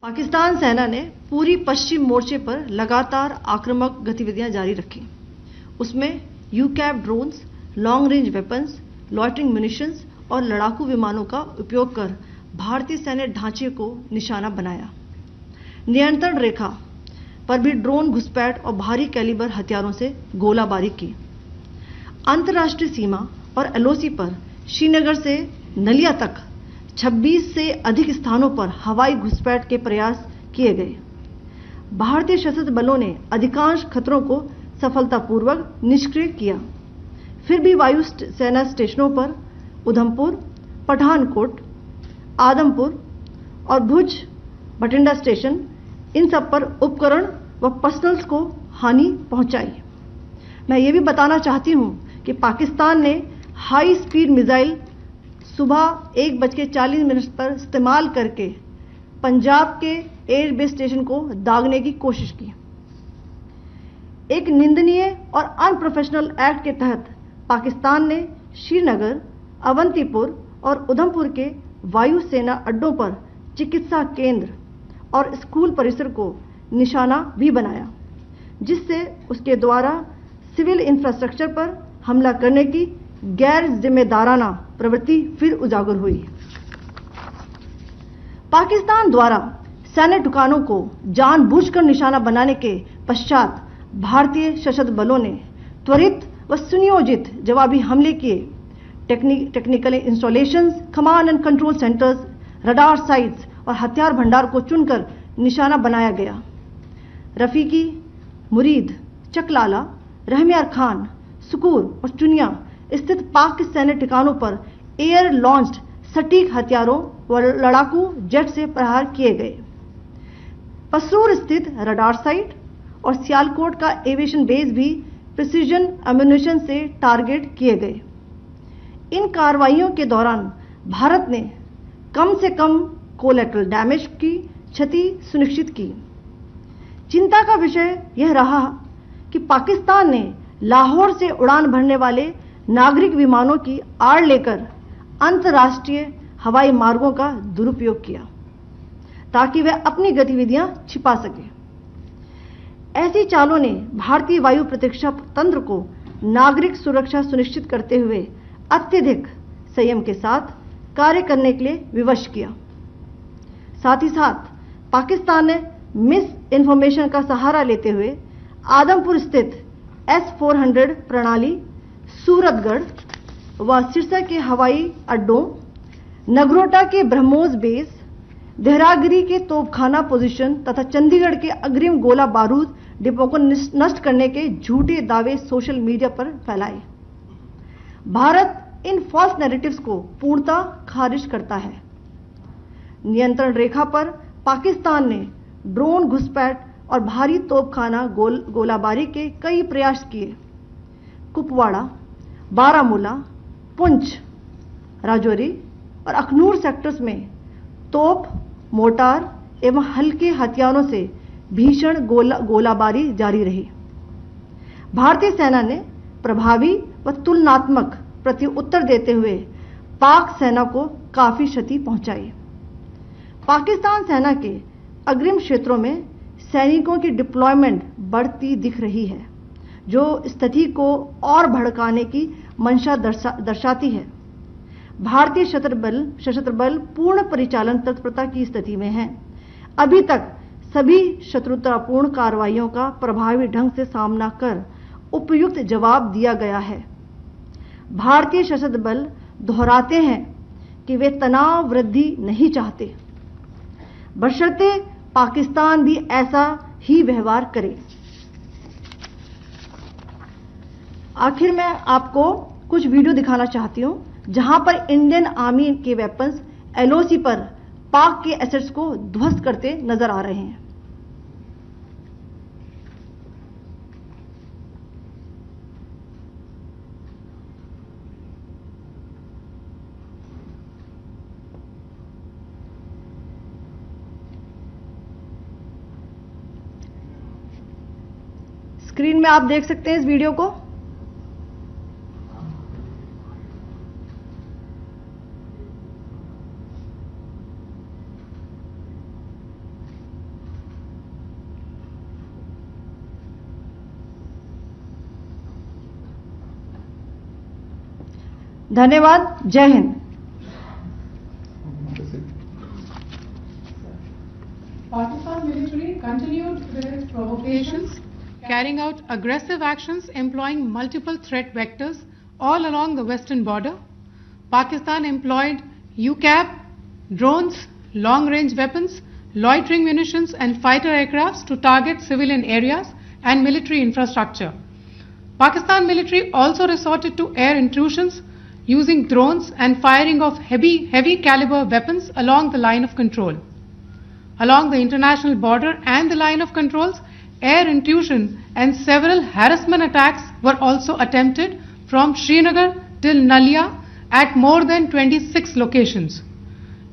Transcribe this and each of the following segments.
पाकिस्तान सेना ने पूरी पश्चिम मोर्चे पर लगातार आक्रामक गतिविधियां जारी रखी। उसमें यूकैप drones, long range weapons, loitering munitions और लड़ाकू विमानों का उपयोग कर भारतीय सैन्य ढांचे को निशाना बनाया। नियंत्रण रेखा पर भी ड्रोन घुसपैठ और भारी कैलिबर हथियारों से गोलाबारी की। अंतर्राष्ट्रीय सीमा और एलओसी पर श्रीनगर से नलिया तक 26 से अधिक स्थानों पर हवाई घुसपैठ के प्रयास किए गए। भारतीय सशस्त्र बलों ने अधिकांश खतरों को सफलतापूर्वक निष्क्रिय किया। फिर भी वायु सेना स्टेशनों पर उधमपुर, पठानकोट, आदमपुर और भुज बठिंडा स्टेशन, इन सब पर उपकरण व पर्सनल्स को हानि पहुंचाई। मैं ये भी बताना चाहती हूं कि पाकिस्तान ने हाई स्पीड मिसाइल सुबह 1:40 पर इस्तेमाल करके पंजाब के एयरबेस स्टेशन को दागने की कोशिश की। एक निंदनीय और अनप्रोफेशनल एक्ट के तहत पाकिस्तान ने श्रीनगर, अवंतीपुर और उधमपुर के वायु सेना अड्डों पर चिकित्सा केंद्र और स्कूल परिसर को निशाना भी बनाया, जिससे उसके द्वारा सिविल इंफ्रास्ट्रक्चर पर हमला करने की गैर जिम्मेदाराना प्रवृत्ति फिर उजागर हुई। पाकिस्तान द्वारा सैन्य ठिकानों को जानबूझकर निशाना बनाने के पश्चात भारतीय सशस्त्र बलों ने त्वरित व सुनियोजित जवाबी हमले किए। Technical installations, command and control centres, radar sites और हथियार भंडार को चुनकर निशाना बनाया गया। रफीकी, मुरीद, चकलाला, रहमियार खान, सुकूर और चुनिया स्थित पाक सैन्य ठिकानों पर एयर लॉन्च्ड सटीक हथियारों व लड़ाकू जेट से प्रहार किए गए। पसरूर स्थित रडार साइट और सियालकोट का एविएशन बेस भी प्रिसीजन एम्यूनिशन से टारगेट किए गए। इन कार्रवाइयों के दौरान भारत ने कम से कम कोलैटरल डैमेज की क्षति सुनिश्चित की। चिंता का विषय यह रहा कि पाकिस्तान ने लाहौर से उड़ान भरने वाले नागरिक विमानों की आड़ लेकर अंतर्राष्ट्रीय हवाई मार्गों का दुरुपयोग किया, ताकि वह अपनी गतिविधियां छिपा सके। ऐसी चालों ने भारतीय वायु प्रतिरक्षा तंत्र को नागरिक सुरक्षा सुनिश्चित करते हुए अत्यधिक संयम के साथ कार्य करने के लिए विवश किया। साथ ही साथ पाकिस्तान ने मिस इन्फॉर्मेशन का सहारा लेते हुए आदमपुर स्थित S-400 प्रणाली, सूरतगढ़ व सिरसा के हवाई अड्डों, नगरोटा के ब्रह्मोस बेस, देहरागिरी के तोपखाना पोजीशन तथा चंडीगढ़ के अग्रिम गोला बारूद डिपो को नष्ट करने के झूठे दावे सोशल मीडिया पर फैलाए। भारत इन फॉल्स नैरेटिव्स को पूर्णतः खारिज करता है। नियंत्रण रेखा पर पाकिस्तान ने ड्रोन घुसपैठ और भारी तोपखाना गोलाबारी के कई प्रयास किए। कुपवाड़ा, बारामूला, पुंछ, राजौरी और अखनूर सेक्टर्स में तोप, मोर्टार एवं हल्के हथियारों से भीषण गोलाबारी जारी रही। भारतीय सेना ने प्रभावी व तुलनात्मक प्रत्युत्तर देते हुए पाक सेना को काफी क्षति पहुंचाई। पाकिस्तान सेना के अग्रिम क्षेत्रों में सैनिकों की डिप्लॉयमेंट बढ़ती दिख रही है, जो स्थिति को और भड़काने की मंशा दर्शाती है। भारतीय सशस्त्र बल पूर्ण परिचालन तत्परता की स्थिति में है। अभी तक सभी शत्रुतापूर्ण कार्रवाइयों का प्रभावी ढंग से सामना कर उपयुक्त जवाब दिया गया है। भारतीय सशस्त्र बल दोहराते हैं कि वे तनाव वृद्धि नहीं चाहते, बशर्ते पाकिस्तान भी ऐसा ही व्यवहार करे। आखिर में आपको कुछ वीडियो दिखाना चाहती हूं, जहां पर इंडियन आर्मी के वेपन्स एलओसी पर पाक के एसेट्स को ध्वस्त करते नजर आ रहे हैं। स्क्रीन में आप देख सकते हैं इस वीडियो को। धन्यवाद। जय Hind. Pakistan military continued with its provocations, carrying out aggressive actions employing multiple threat vectors all along the western border. Pakistan employed UCAV, drones, long-range weapons, loitering munitions and fighter aircrafts to target civilian areas and military infrastructure. Pakistan military also resorted to air intrusions using drones and firing of heavy caliber weapons along the line of control. Along the international border and the line of controls, air intrusion and several harassment attacks were also attempted from Srinagar till Nalia at more than 26 locations.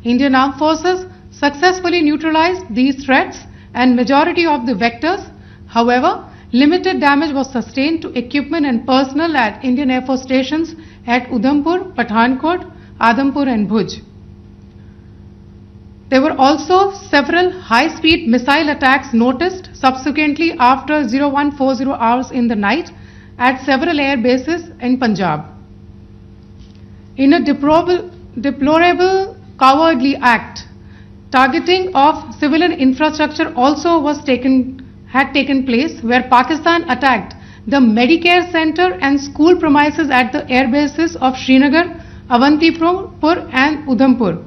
Indian Armed Forces successfully neutralized these threats and majority of the vectors. However, limited damage was sustained to equipment and personnel at Indian Air Force stations at Udhampur, Pathankot, Adampur and Bhuj. There were also several high-speed missile attacks noticed subsequently after 0140 hours in the night at several air bases in Punjab. In a deplorable cowardly act, targeting of civilian infrastructure also had taken place, where Pakistan attacked the Medicare center and school premises at the air bases of Srinagar, Avantipur and Udhampur,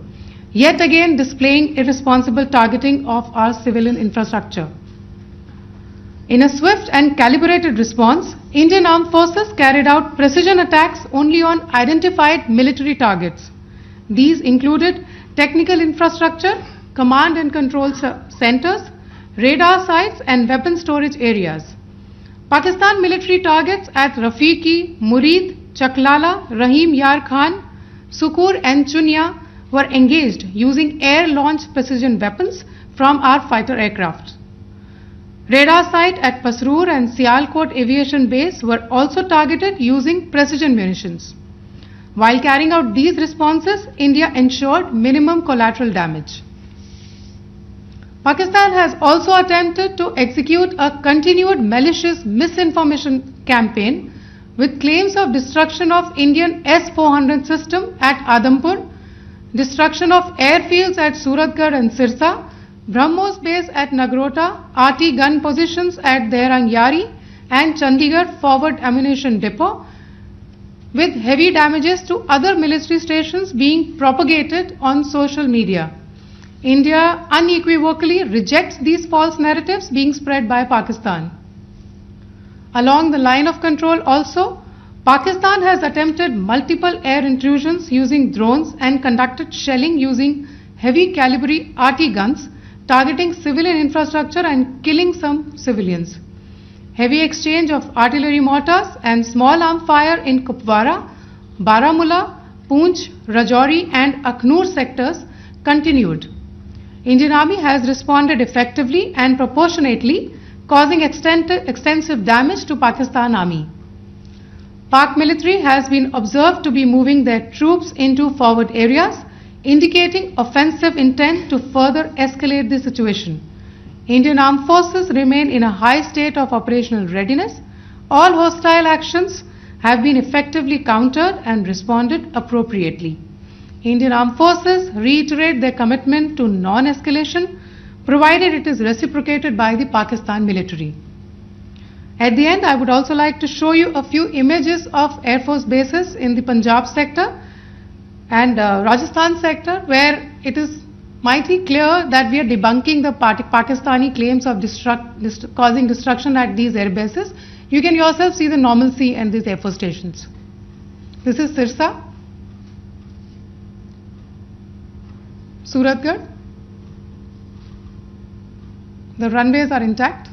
yet again displaying irresponsible targeting of our civilian infrastructure. In a swift and calibrated response, Indian Armed Forces carried out precision attacks only on identified military targets. These included technical infrastructure, command and control centers, radar sites and weapon storage areas. Pakistan military targets at Rafiqi, Murid, Chaklala, Rahim Yar Khan, Sukur and Chunya were engaged using air-launched precision weapons from our fighter aircraft. Radar site at Pasroor and Sialkot Aviation Base were also targeted using precision munitions. While carrying out these responses, India ensured minimum collateral damage. Pakistan has also attempted to execute a continued malicious misinformation campaign with claims of destruction of Indian S-400 system at Adampur, destruction of airfields at Suratgarh and Sirsa, BrahMos base at Nagrota, RT gun positions at Dehrang Yari and Chandigarh forward ammunition depot, with heavy damages to other military stations being propagated on social media. India unequivocally rejects these false narratives being spread by Pakistan. Along the line of control also, Pakistan has attempted multiple air intrusions using drones and conducted shelling using heavy caliber RT guns, targeting civilian infrastructure and killing some civilians. Heavy exchange of artillery mortars and small arm fire in Kupwara, Baramulla, Poonch, Rajouri and Akhnur sectors continued. Indian Army has responded effectively and proportionately, causing extensive damage to Pakistan Army. Pak military has been observed to be moving their troops into forward areas, indicating offensive intent to further escalate the situation. Indian Armed Forces remain in a high state of operational readiness. All hostile actions have been effectively countered and responded appropriately. Indian Armed Forces reiterate their commitment to non-escalation, provided it is reciprocated by the Pakistan military. At the end, I would also like to show you a few images of Air Force bases in the Punjab sector and Rajasthan sector, where it is mighty clear that we are debunking the Pakistani claims of causing destruction at these air bases. You can yourself see the normalcy in these Air Force stations. This is Sirsa, Suratgarh. The runways are intact.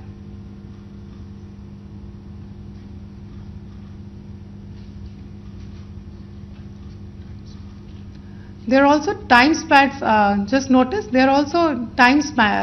There are also time spans, just notice, there are also time spans